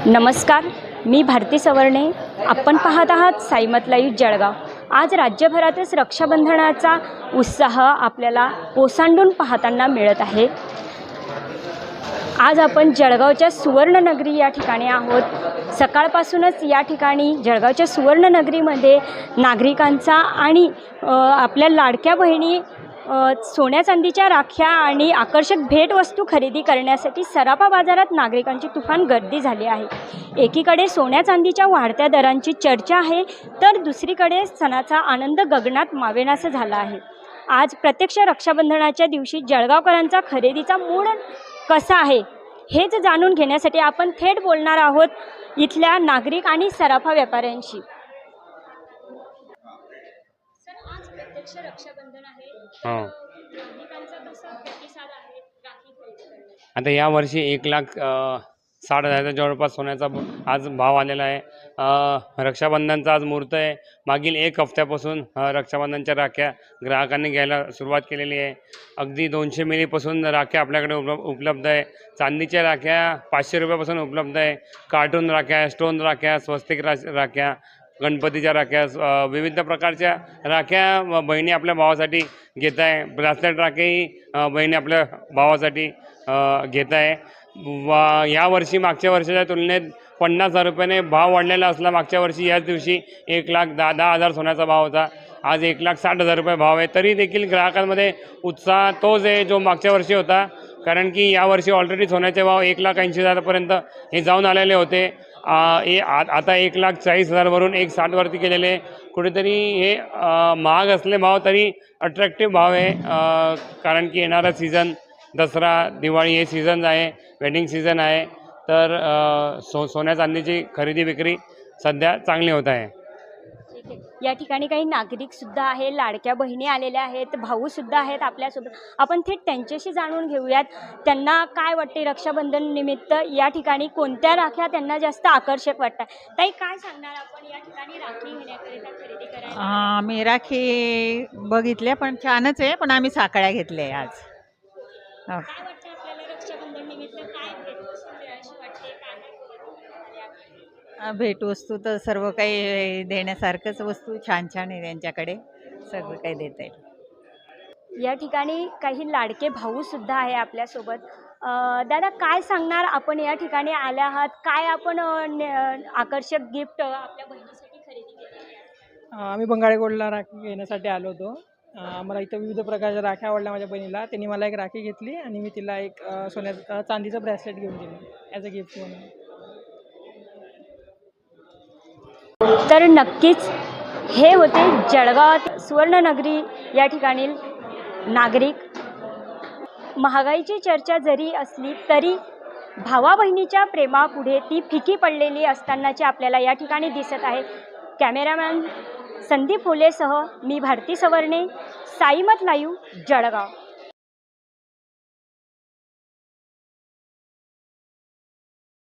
नमस्कार, मी भारती सवर्णे. आपण पाहत आहात साईमत लाईव्ह जळगाव. आज राज्यभरातच रक्षाबंधनाचा उत्साह आपल्याला ओसांडून पाहताना मिळत आहे. आज आपण जळगावच्या सुवर्णनगरी या ठिकाणी आहोत. सकाळपासूनच या ठिकाणी जळगावच्या सुवर्णनगरीमध्ये नागरिकांचा आणि आपल्या लाडक्या बहिणी सोन्या चांदीच्या राख्या आणि आकर्षक भेटवस्तू खरेदी करण्यासाठी सराफा बाजारात नागरिकांची तुफान गर्दी झाली आहे. एकीकडे सोन्या चांदीच्या वाढत्या दरांची चर्चा आहे, तर दुसरीकडे सणाचा आनंद गगनात मावेनासा झाला आहे. आज प्रत्यक्ष रक्षाबंधनाच्या दिवशी जळगावकरांचा खरेदीचा मूड कसा आहे हेच जाणून घेण्यासाठी आपण थेट बोलणार आहोत इथल्या नागरिक आणि सराफा व्यापाऱ्यांशी. आज प्रत्यक्ष रक्षाबंधन आहे. नागरिकांचा कसा प्रतिसाद आहे राखी खरेदी करण्यासाठी? आता या वर्षी 1,60,000च्या जवळपास सोन्याचा आज भाव आलेला आहे. रक्षाबंधनचा आज मुहूर्त आहे. मागील 1 हफ्त्यापासून रक्षाबंधनच्या राख्या ग्राहकांनी घ्यायला सुरुवात केलेली आहे. अगदी 200 मिलीपासून राख्या आपल्याकडे उपलब्ध आहे. चांदीच्या राख्या 500 रुपयापासून उपलब्ध आहे. कार्टून राख्या, स्टोन राख्या, स्वस्तिक राख्या, गणपतीच्या राख्या, विविध प्रकारच्या राख्या बहिणी आपल्या भावासाठी घेत आहे. ब्रासलेट राख्याही बहिणी आपल्या भावासाठी घेत आहे. यावर्षी मागच्या वर्षाच्या तुलनेत 50,000 रुपयाने भाव वाढलेला असला. मागच्या वर्षी याच दिवशी 1,10,000 सोन्याचा भाव होता. आज 1,60,000 रुपये भाव आहे. तरी देखील ग्राहकांमध्ये उत्साह तोच आहे जो मागच्या वर्षी होता, कारण की यावर्षी ऑलरेडी सोन्याचे भाव 1,80,000पर्यंत हे जाऊन आलेले होते. आता 1,40,000वरून 1,60,000वरती केलेले. कुठेतरी हे महाग असले भाव तरी अट्रॅक्टिव्ह भाव आहे, कारण की येणारा सीझन दसरा दिवाळी हे सीझन आहे, वेडिंग सीझन आहे. तर सोन्या चांदीची खरेदी विक्री सध्या चांगली होत आहे. या ठिकाणी काही नागरिक सुद्धा आहे, लाडक्या बहिणी आलेल्या आहेत, भाऊ सुद्धा आहेत आपल्यासोबत. आपण थेट त्यांच्याशी जाणून घेऊयात त्यांना काय वाटते रक्षाबंधन निमित्त या ठिकाणी कोणत्या राख्या त्यांना जास्त आकर्षक वाटतात. ताई, काय सांगणार आपण या ठिकाणी राखी घेण्याकरिता खरेदी करायला? आम्ही राखी बघितल्या पण छानच आहे, पण आम्ही साखळ्या घेतल्या आज. काय वाटतं आपल्याला रक्षाबंधन निमित्त काय भेटवस्तू मिळायची वाटते? काय काय खरेदी झाल्या? भेटवस्तू तर सर्व काही देण्यासारखंच वस्तू छान छान आहे त्यांच्याकडे, सगळं काही देता येईल. या ठिकाणी काही लाडके भाऊ सुद्धा आहे आपल्यासोबत. दादा, काय सांगणार आपण या ठिकाणी आल्या आहात? काय आपण आकर्षक गिफ्ट आपल्या बहिणीसाठी खरेदी केली? आम्ही बंगाळे गोल्डला राखी घेण्यासाठी आलो होतो. मला इथं विविध प्रकारच्या राख्या आवडल्या माझ्या बहिणीला. त्यांनी मला एक राखी घेतली आणि मी तिला एक चांदीचं ब्रेसलेट घेऊन दिलं ॲज अ गिफ्ट म्हणून. तर नक्कीच हे होते जळगावात सुवर्णनगरी या ठिकाणी नागरिक. महागाईची चर्चा जरी असली तरी भावा बहिणीच्या प्रेमापुढे ती फिकी पडलेली असतानाची आपल्याला या ठिकाणी दिसत आहे. कॅमेरामॅन संदीप होलेसह मी भारती सवर्णे, साईमत लाईव्ह जळगाव.